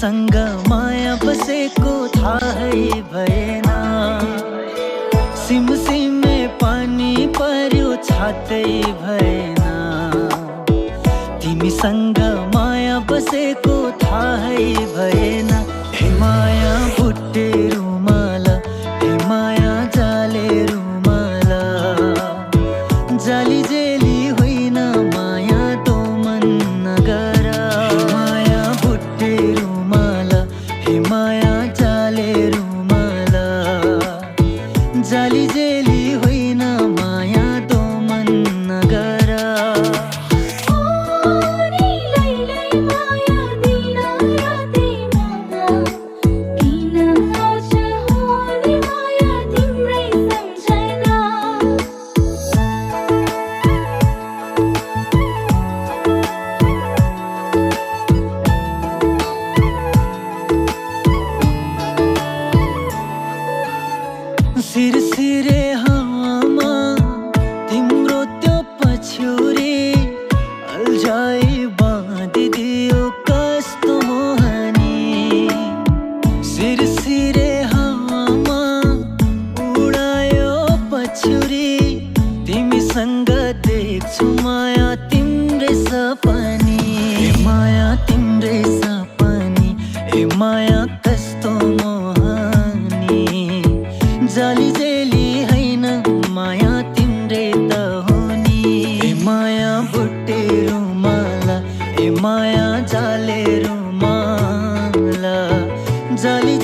तिमीसँग माया बसेको थाहै भएन। सिमसिमे पानी पर्यो छातै भएन। तिमीसँग माया बसेको थाहै भएन। हे माया बुट्टे रुमाल, हे माया जाले रुमाल, जाली जेली होइन माया तो मन नगर। हे माया बुट्टे रुमाल, हे माया जाले रुमाल, जाली जेली होइन माया तो मन नगर। सिरसिरे हावामा तिम्रो त्यो पछ्यौरी अल्झाइ बाँधिदियो कस्तो मोहनी। सिरसिरे हावामा उडायो पछ्यौरी, तिमीसँग देख्छु माया तिम्रै सपनी। हे माया तिम्रै सपनी, हे माया कस्तो मोहनी, जाली जेली होइन माया तिम्रै त हो नि। हे माया बुट्टे रुमाल, हे माया जाले रुमाल, जाली